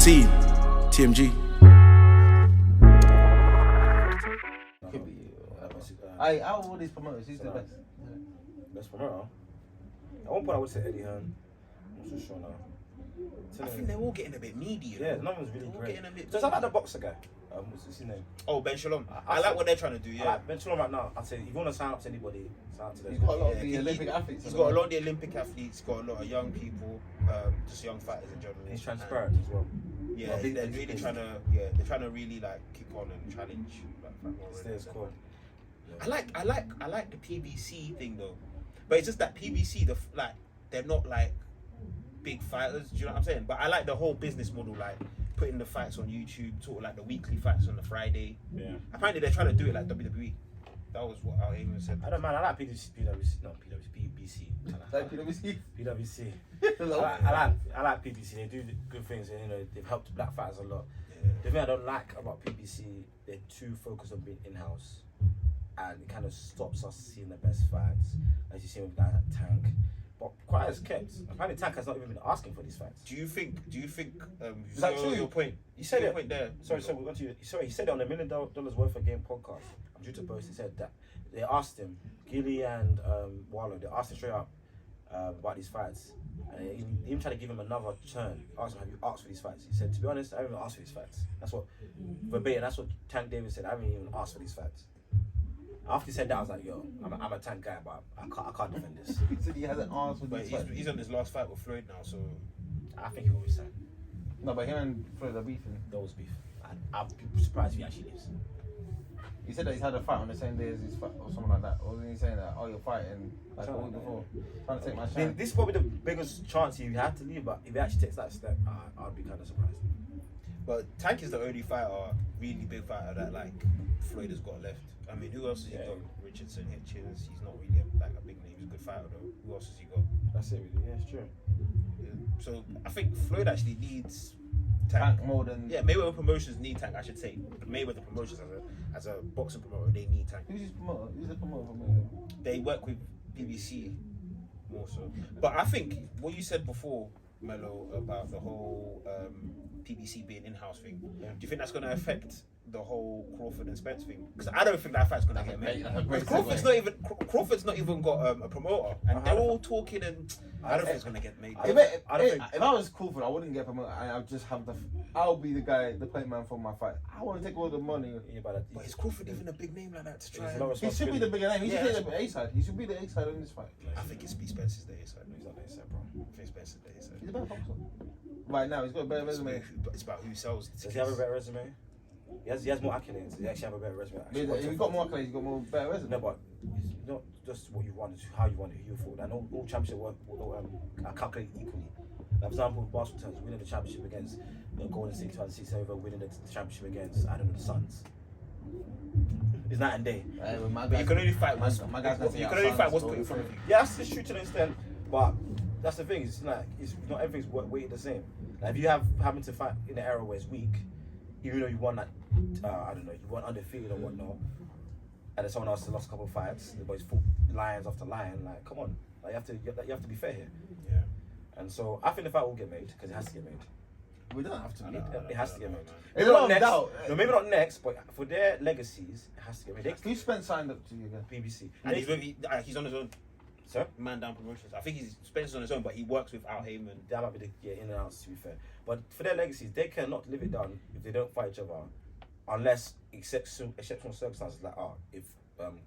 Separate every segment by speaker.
Speaker 1: See you, TMG.
Speaker 2: Out of all these promoters, who's the best?
Speaker 3: Best promoter? At one point I would say Eddie Hearn. I'm not so sure now.
Speaker 4: I think they're all getting a bit needy.
Speaker 3: Yeah, none of them's really great.
Speaker 4: Bit...
Speaker 3: Just I like the boxer guy. What's his name?
Speaker 4: Oh, Ben Shalom. I like what they're trying to do. Yeah,
Speaker 3: I like Ben Shalom right now. I'd say if you want to sign up to anybody, sign up to them.
Speaker 2: He's got a lot of the Olympic athletes.
Speaker 4: He's got a lot of the Olympic athletes. Got a lot of young people, just young fighters in general.
Speaker 3: He's transparent as well.
Speaker 4: Yeah, they're really trying to. Yeah, they're trying to really like kick on and challenge.
Speaker 3: Stay as core.
Speaker 4: Yeah. I like the PBC thing though, but it's just that PBC they're not like big fighters. Do you know what I'm saying? But I like the whole business model, like putting the fights on YouTube, sort of like the weekly fights on the Friday.
Speaker 3: Yeah.
Speaker 4: Apparently they're trying to do it like WWE. That was what Al Heyman said.
Speaker 3: I don't mind. I like PWC.
Speaker 2: Like PWC.
Speaker 3: PWC. I like PBC. They do good things, and they've helped black fighters a lot.
Speaker 4: Yeah.
Speaker 3: The thing I don't like about PBC, they're too focused on being in-house, and it kind of stops us seeing the best fights, as you see with guys like Tank. But quiet as kept. Apparently Tank has not even been asking for these fights.
Speaker 4: Do you think?
Speaker 3: Is that true?
Speaker 4: Your point.
Speaker 3: You said
Speaker 4: your
Speaker 3: it.
Speaker 4: Point there.
Speaker 3: Sorry, he said it on the $1 Million Worth of Game podcast. I'm due to post. He said that they asked him, Gilly and Wallow, they asked him straight up about these fights. And he even tried to give him another turn. Asked him, have you asked for these fights? He said, to be honest, I haven't even asked for these fights. That's what verbatim. That's what Tank Davis said. I haven't even asked for these fights. After he said that, I was like, yo, I'm a Tank guy, but I can't defend this.
Speaker 2: He said he hasn't asked for these fights.
Speaker 4: He's on his last fight with Floyd now, so
Speaker 3: I think he will resign.
Speaker 2: No, but him and Floyd are beefing.
Speaker 3: There was beef. I'd be surprised if he actually leaves.
Speaker 2: He said that he's had a fight on the same day as his fight, or something like that. Or wasn't he saying that, oh, you're fighting like a week before? Trying to take my shine.
Speaker 3: This is probably the biggest chance he had to leave, but if he actually takes that step, I'd be kind of surprised.
Speaker 4: But Tank is the only fighter, really big fighter that like Floyd has got left. I mean, who else has he got? Richardson, Hitchens. He's not really like a big name. He's a good fighter though. Who else has he got?
Speaker 3: That's it, really. Yeah, it's true.
Speaker 4: Yeah. So I think Floyd actually needs
Speaker 2: Tank more than
Speaker 4: Mayweather Promotions need Tank. I should say Mayweather Promotions as a boxing promoter, they need Tank.
Speaker 2: Who's his promoter? Who's the promoter for Mayweather?
Speaker 4: They work with BBC more so. But I think what you said before, Mello, about the whole PBC being in-house thing. Do you think that's going to affect the whole Crawford and Spence thing? Because I don't think that fight's going to get made. Crawford's not even got a promoter, and they're all talking, and I don't think it's going to get made.
Speaker 2: If I was Crawford, I wouldn't get promoted. I'll just have I'll be the guy, the plate man for my fight. I want to take all the money.
Speaker 3: Yeah,
Speaker 4: but is Crawford even a big name like that to try?
Speaker 2: He should be the bigger name. He should take the A side. He should be the A side in this fight.
Speaker 4: I think it's Spence's the A side.
Speaker 3: He's not the A side, bro.
Speaker 4: I think Spence's the A side.
Speaker 2: He's a better boxer. Right now, he's got a better resume.
Speaker 4: It's about who sells.
Speaker 3: Does he have a better resume? He has more accolades. He actually have a better resume.
Speaker 2: If he's got more accolades, he's got more better resume.
Speaker 3: No, but it's not just what you want, it's how you want it, who you fought. And all championship work are calculated equally. For example, with basketball terms, winning the championship against Golden State 2006 over winning the championship against, I don't know, the Suns. It's night and day.
Speaker 4: But you can only fight what's put in front of you.
Speaker 3: Yeah, that's true to an extent, but that's the thing. It's like not everything's weighted the same. Like if you having to fight in an era where it's weak, even though you won like I don't know, you won undefeated or whatnot, and then someone else has lost a couple of fights, the boys fought lions after lion. Like, come on, like you have to be fair here.
Speaker 4: Yeah. And
Speaker 3: so I think the fight will get made because it has to get made.
Speaker 2: We don't have to.
Speaker 3: It has to get made.
Speaker 2: Maybe not next. No,
Speaker 3: maybe not next, but for their legacies, it has to get made.
Speaker 2: Who Spence signed up to you again?
Speaker 3: BBC.
Speaker 4: And he's on his own.
Speaker 3: Sir?
Speaker 4: Man Down Promotions. I think Spencer's on his own, but he works with Al Heyman.
Speaker 3: That might be the in and outs, to be fair. But for their legacies, they cannot live it down if they don't fight each other, unless exceptional circumstances like if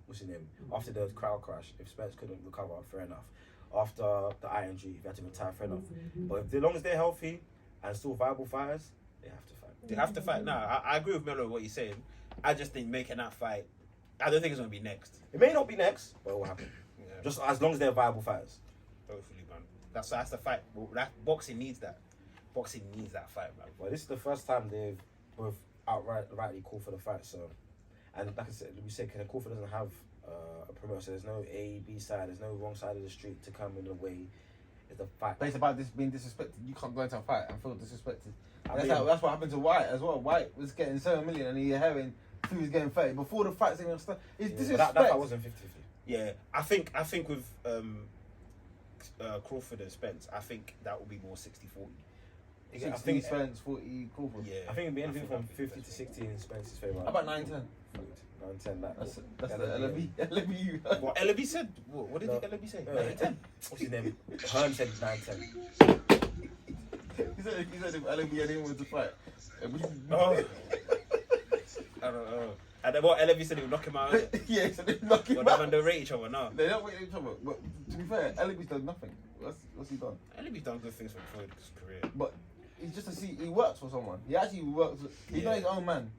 Speaker 3: what's his name, after the crowd crash, if Spence couldn't recover, fair enough. After the ING, if he had to retire, fair enough. But as long as they're healthy and still viable fighters, they have to fight.
Speaker 4: They have to fight. No, I agree with Melo what he's saying. I just think making that fight, I don't think it's going to be next.
Speaker 3: It may not be next, but it will happen.
Speaker 4: Yeah.
Speaker 3: Just as long as they're viable fighters.
Speaker 4: Hopefully, man. That's the fight. Boxing needs that. Boxing needs that fight, man.
Speaker 3: Well, this is the first time they've both outrightly called for the fight. So, and like I said, we said Crawford doesn't have a promoter. So there's no A, B side. There's no wrong side of the street to come in the way. It's the fight.
Speaker 2: But it's about this being disrespected. You can't go into a fight and feel disrespected. That's what happened to White as well. White was getting 7 million and you're hearing he was getting 30 before the fight's even started. It's disrespect.
Speaker 3: That fight wasn't 50-50.
Speaker 4: Yeah, I think with Crawford and Spence, I think that will be more 60-40.
Speaker 3: I
Speaker 2: 60
Speaker 3: think
Speaker 2: Spence, 40 Crawford.
Speaker 4: Yeah.
Speaker 3: I think it'd be anything
Speaker 4: I
Speaker 3: from
Speaker 4: think
Speaker 3: 50 to 60 in Spence's favour.
Speaker 2: How about 9-10?
Speaker 3: 9-10.
Speaker 2: That's the LMB.
Speaker 4: What LB said? What did LB say?
Speaker 3: 9-10. What's his name? Hearn said 9-10.
Speaker 2: He said if LMB had anyone to fight.
Speaker 4: Oh. I don't know. And then what LB said he would knock him out.
Speaker 2: Yeah, he said they'd knock him
Speaker 4: But they
Speaker 2: out.
Speaker 4: don't rate each other now.
Speaker 2: They don't wait each other. But to be fair, LMB's done nothing. What's he done?
Speaker 4: LB's done good things for Floyd's career.
Speaker 2: But he's just he works for someone. He actually works. He's not his own man.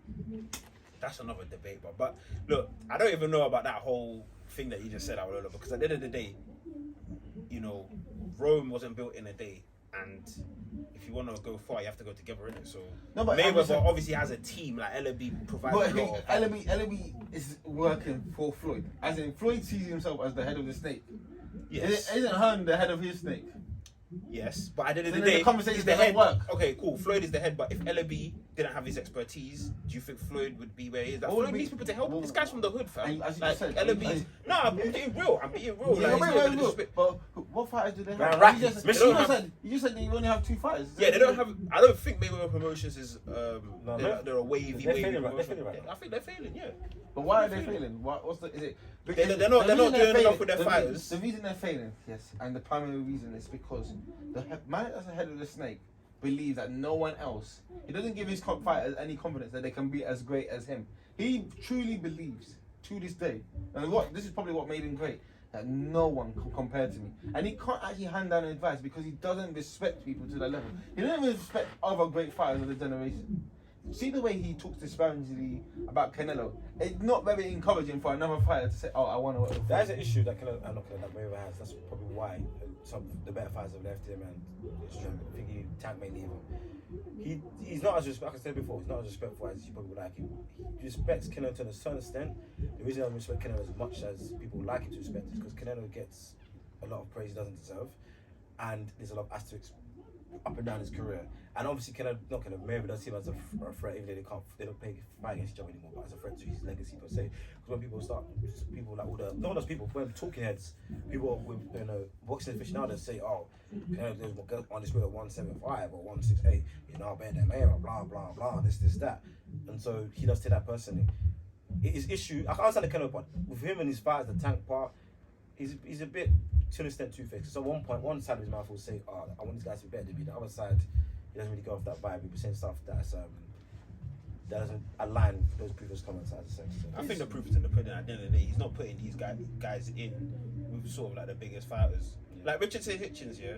Speaker 4: That's another debate, but look, I don't even know about that whole thing that you just said, Aurora, because at the end of the day, you know, Rome wasn't built in a day, and if you want to go far, you have to go together, innit? So
Speaker 2: No, but
Speaker 4: Mayweather obviously has a team, like LB provides
Speaker 2: But
Speaker 4: a lot of...
Speaker 2: LMB is working for Floyd. As in, Floyd sees himself as the head of the snake.
Speaker 4: Yes.
Speaker 2: Isn't Hearn the head of his snake?
Speaker 4: Yes, but at the end of
Speaker 2: So
Speaker 4: the
Speaker 2: then
Speaker 4: day,
Speaker 2: the conversation
Speaker 4: he's the
Speaker 2: doesn't
Speaker 4: head.
Speaker 2: work.
Speaker 4: Okay, cool. Floyd is the head, but if LB didn't have his expertise, do you think Floyd would be where he is? Like,
Speaker 2: What would
Speaker 4: Floyd
Speaker 2: be-
Speaker 4: needs people to help.
Speaker 2: well,
Speaker 4: This guy's from the hood, fam.
Speaker 2: and as you
Speaker 4: Like,
Speaker 2: just said,
Speaker 4: LB. No, I'm being real. I'm being real.
Speaker 2: Yeah,
Speaker 4: Like,
Speaker 2: wait,
Speaker 4: it's no disrespect.
Speaker 2: but what fighters do they
Speaker 3: Man,
Speaker 2: have?
Speaker 3: Rackets.
Speaker 2: You just,
Speaker 3: They
Speaker 2: you
Speaker 3: don't
Speaker 2: just
Speaker 4: have-
Speaker 2: said you said that you only have 2 fighters.
Speaker 4: Yeah, they don't have. I don't think Mayweather Promotions is.
Speaker 3: No,
Speaker 4: They're a wavy,
Speaker 3: they're
Speaker 4: wavy.
Speaker 3: failing right-
Speaker 4: promotion.
Speaker 3: they're failing right
Speaker 4: Yeah,
Speaker 3: now.
Speaker 4: I think they're failing. Yeah.
Speaker 2: But why are they failing? What's the? Is it?
Speaker 4: They're not
Speaker 2: the
Speaker 4: doing
Speaker 2: reason they're
Speaker 4: enough
Speaker 2: failing-
Speaker 4: with their
Speaker 2: the
Speaker 4: fighters.
Speaker 2: The reason they're failing, yes, and the primary reason is because the man that's the head of the snake believes that no one else. He doesn't give his fighters any confidence that they can be as great as him. He truly believes to this day, and this is probably what made him great, that no one can compare to me. And he can't actually hand down advice because he doesn't respect people to that level. He doesn't even respect other great fighters of the generation. See the way he talks disparagingly about Canelo. It's not very encouraging for another fighter to say, "Oh, I want to work with."
Speaker 3: That is an issue that Canelo, that Mayweather has. That's probably why some of the better fighters have left him, and I think Tank may leave him. He's not as like I said before. He's not as respectful as you probably would like him. He respects Canelo to a certain extent. The reason I don't respect Canelo as much as people would like him to respect is because Canelo gets a lot of praise he doesn't deserve, and there's a lot of asterisks up and down his career. And obviously, Mayweather does see him as a threat, even though they don't fight against each other anymore, but as a threat to his legacy per se. Because when people like all the, not those people, when talking heads, people with boxing aficionados say, "Oh, Canelo on this way at 175 or 168, you're not better than Mayweather, blah blah blah, this that," and so he does take that personally. His issue, I can't understand the Canelo part. With him and his fight, the Tank part, he's a bit to an extent two-faced. So at one point, one side of his mouth will say, "Oh, I want these guys to be better than me." The other side, he doesn't really go off that vibe. He'll be saying stuff that doesn't align with those previous comments, as I said. So
Speaker 4: I think the proof is in the pudding. At the end of the day, he's not putting these guys in with sort of like the biggest fighters.
Speaker 3: Yeah.
Speaker 4: Like Richardson Hitchens, yeah.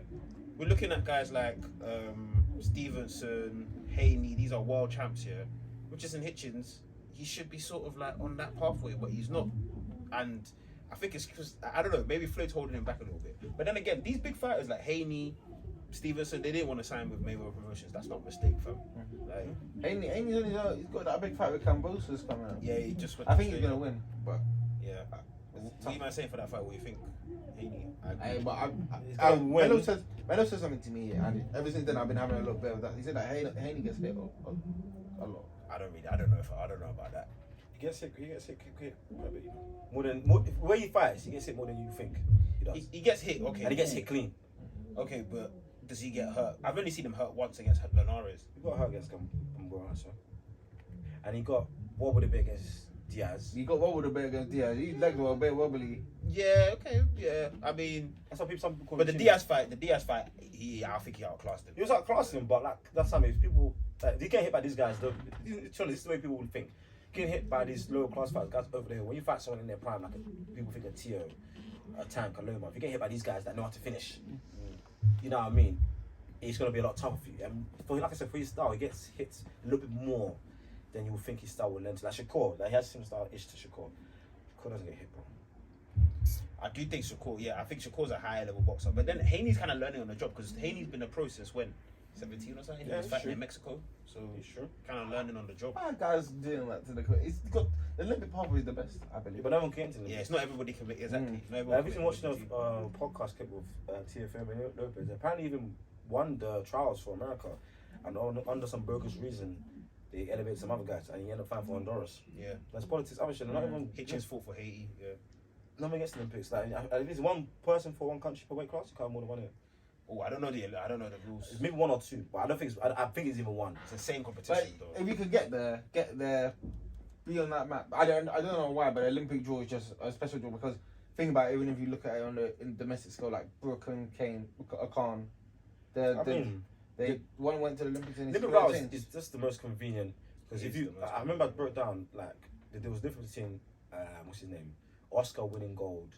Speaker 4: We're looking at guys like Stevenson, Haney. These are world champs, yeah. Richardson Hitchens, he should be sort of like on that pathway, but he's not. And I think it's because I don't know. Maybe Floyd's holding him back a little bit. But then again, these big fighters like Haney, Stevenson, they didn't want to sign with Mayweather Promotions. That's not a mistake, fam. Like,
Speaker 2: Amy's only he's got that big fight with Cambosos coming up.
Speaker 4: yeah, he just.
Speaker 2: I think he's gonna win, but
Speaker 4: Yeah. What are you man saying for that fight? What do you think? Haney.
Speaker 3: He's gonna win.
Speaker 2: Melo said something to me, and ever since then I've been having a little bit of that. He said that Haney gets hit a lot.
Speaker 4: I don't know about that.
Speaker 3: he gets hit quite a bit, more than where he fights, he gets hit more than you think he does.
Speaker 4: He gets hit, okay.
Speaker 3: And he gets hit clean.
Speaker 4: Okay, but does he get hurt? I've only seen him hurt once against Linares.
Speaker 3: He got hurt against Gamboa, so. And he got wobbled a bit against Diaz.
Speaker 2: He got wobbled a bit against Diaz. His legs were a bit wobbly.
Speaker 4: Yeah, okay, yeah. I mean,
Speaker 3: That's what some people call
Speaker 4: but
Speaker 3: him.
Speaker 4: the Diaz fight, I think he outclassed him.
Speaker 3: He was outclassing him, but like that's something. If people like, they get hit by these guys, though. This is the way people would think. Getting hit by these lower class fighters, guys over there. When you fight someone in their prime, like people think a Tio, a Tank, a Loma. If you get hit by these guys that know how to finish, you know what I mean? It's gonna be a lot tougher for you. And for like I said, for his style, he gets hit a little bit more than you would think his style will lend to. Like Shakur, like he has similar style-ish to Shakur. Shakur doesn't get hit, bro.
Speaker 4: I do think Shakur, yeah, I think Shakur's a higher level boxer. But then Haney's kind of learning on the job because Haney's been a pro since when? 17 or something?
Speaker 3: Yeah,
Speaker 4: He was fighting
Speaker 3: sure.
Speaker 4: in Mexico. So
Speaker 3: You sure?
Speaker 4: kind of learning on the job.
Speaker 2: Why are guys doing that to the? It's got the Olympic pathway is the best, I believe.
Speaker 3: But no one can into them.
Speaker 4: Yeah, it's not everybody can make exactly. Not
Speaker 3: Like,
Speaker 4: everyone
Speaker 3: I've been
Speaker 4: can
Speaker 3: watching
Speaker 4: make
Speaker 3: a podcast clip with TFM and Lopez. Apparently, even won the trials for America, and under some bogus reason, they elevated some other guys, and he ended up fighting for Honduras.
Speaker 4: Yeah.
Speaker 3: That's politics. Obviously, not even
Speaker 4: Hitchens fought for Haiti. Yeah.
Speaker 3: nothing against the Olympics. Like, if it's one person for one country per weight class, you can't have more than one here.
Speaker 4: Oh, I don't know the rules.
Speaker 3: It's maybe 1 or 2, but I don't think I think it's even 1.
Speaker 4: It's the same
Speaker 2: But
Speaker 4: competition though.
Speaker 2: if you could get there, be on that map. I don't know why, but the Olympic draw is just a special draw because think about it, even if you look at it on the in domestic scale, like Brooke and Khan, they one went to the Olympics and
Speaker 3: Olympic route is just the most convenient because if you, I remember I broke down like there was a difference between what's his name, Oscar winning gold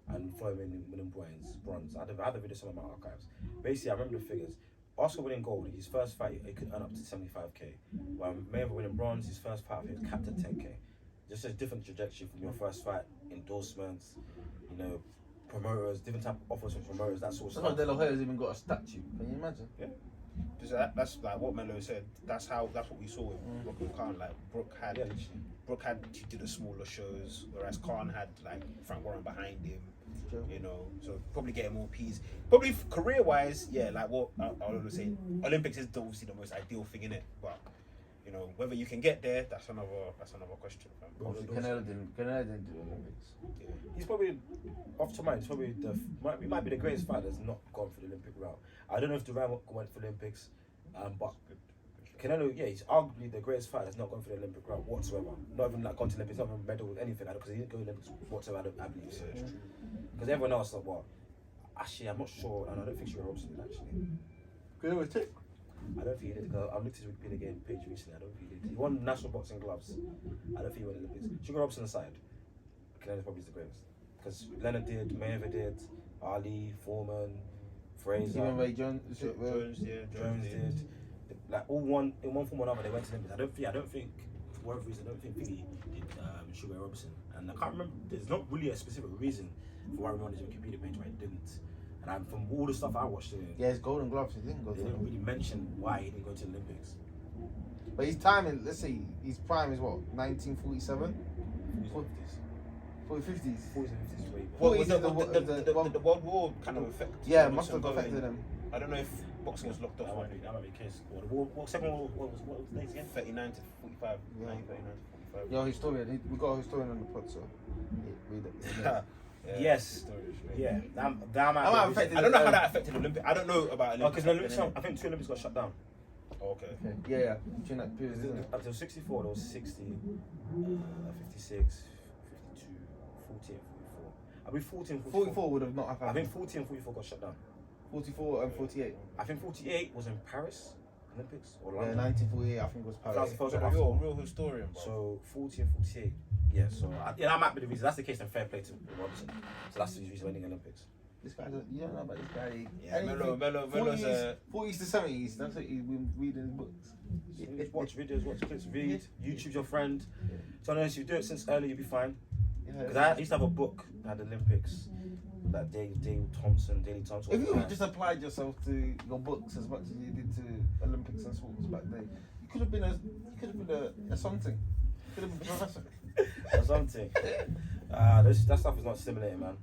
Speaker 3: and Floyd winning bronze. I had the video some of my archives. Basically, I remember the figures. Oscar winning gold, his first fight, he could earn up to 75k. While Mayweather winning bronze, his first fight, he was capped at 10k. Just a different trajectory from your first fight, endorsements, you know, promoters, different type of offers from promoters, that sort of
Speaker 2: That's why
Speaker 3: stuff.
Speaker 2: De La Hoya's even got a statue. Can you imagine?
Speaker 4: Yeah. That's like what Melo said. That's what we saw with Brooke and Khan. Like Brooke she did the smaller shows, whereas Khan had like Frank Warren behind him.
Speaker 2: True.
Speaker 4: You know, so probably getting more P's. Probably career wise, yeah, like what I was saying, Olympics is obviously the most ideal thing in it, but you know whether you can get there, that's another question.
Speaker 2: Obviously, Canelo didn't do the Olympics.
Speaker 4: Yeah.
Speaker 3: He's probably, off to mind, he's probably he might be the greatest fighter that's not gone for the Olympic route. I don't know if Duran went for the Olympics, but Canelo, yeah, he's arguably the greatest fighter that's not gone for the Olympic route whatsoever. Not even like gone to the Olympics, not even medal with anything, because he didn't go to the Olympics whatsoever, I believe. Because everyone else, like, what? Actually, I'm not sure, and I don't think Sugar Robson did actually.
Speaker 2: Good with it.
Speaker 3: I don't think he did. Because I've looked at his Wikipedia game page recently. I don't think he did. He won national boxing gloves. I don't think he won the Olympics. Sugar Robson aside, Canelo probably is the greatest. Because Leonard did, Mayweather did, Ali, Foreman, Fraser,
Speaker 2: Even Ray Jones
Speaker 4: Jones
Speaker 3: did. Like all one in one form or another, they went to the Olympics. I don't think for whatever reason, I don't think Billy did Sugar Robson. And I can't remember. There's not really a specific reason for why everyone on his Wikipedia page why he didn't. And from all the stuff I watched,
Speaker 2: Yeah, his Golden Gloves. He didn't go
Speaker 3: they
Speaker 2: to
Speaker 3: didn't
Speaker 2: them.
Speaker 3: really mention why he didn't go to the Olympics.
Speaker 2: But his time, let's see, his prime is what, 1947? 40s, 50s.
Speaker 3: 40s and 50s, way.
Speaker 4: What was
Speaker 2: the
Speaker 4: the World War kind of affect?
Speaker 2: Yeah, must have affected him.
Speaker 4: I don't know if boxing was locked off.
Speaker 3: That might be the case. Second World War, what was the dates again?
Speaker 4: 39 to 45.
Speaker 2: Yeah.
Speaker 4: 39 to 45.
Speaker 2: Yo, historian. We got a historian on the pod, so read it.
Speaker 4: Yeah.
Speaker 3: Yes. Yeah. That might
Speaker 2: might
Speaker 3: be
Speaker 2: affect
Speaker 3: the reason.
Speaker 4: I don't know how that affected Olympics. I don't know about Olympics.
Speaker 3: Because the Olympics, I think 2 Olympics got shut down.
Speaker 4: Oh, okay.
Speaker 2: Yeah. During that period, isn't it?
Speaker 3: Up till 64, there was 60, 56, 52, 40 and 44. I mean 40 and 44.
Speaker 2: 44 would have not happened.
Speaker 3: I think 40 and 44 got shut down.
Speaker 2: 44 and 48.
Speaker 3: I think 48 was in Paris Olympics or
Speaker 2: Yeah,
Speaker 3: London.
Speaker 2: 1948, I think was
Speaker 3: That was
Speaker 2: Paris.
Speaker 3: the first
Speaker 4: So
Speaker 3: one.
Speaker 4: you're a real historian, bro.
Speaker 3: So 40 and 48. Yeah, so that might be the reason. That's the case, and fair play to Robinson. So that's the reason winning Olympics.
Speaker 2: This guy, you don't know about this guy.
Speaker 4: Yeah, Melo's
Speaker 2: 40s to 70s, that's what he's been reading his books.
Speaker 3: Watch videos, watch clips, read, YouTube's your friend. So honest, you do it since early, you'll be fine. Because I used to have a book that had Olympics, like Daily Thompson.
Speaker 2: If you just applied yourself to your books as much as you did to Olympics and sports back then, you could have been a something. You could have been a professor.
Speaker 3: or something. That stuff is not stimulating, man.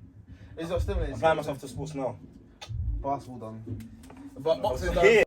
Speaker 2: It's not stimulating.
Speaker 3: I'm applying myself to sports now.
Speaker 2: Basketball done. But boxing done.
Speaker 3: Here.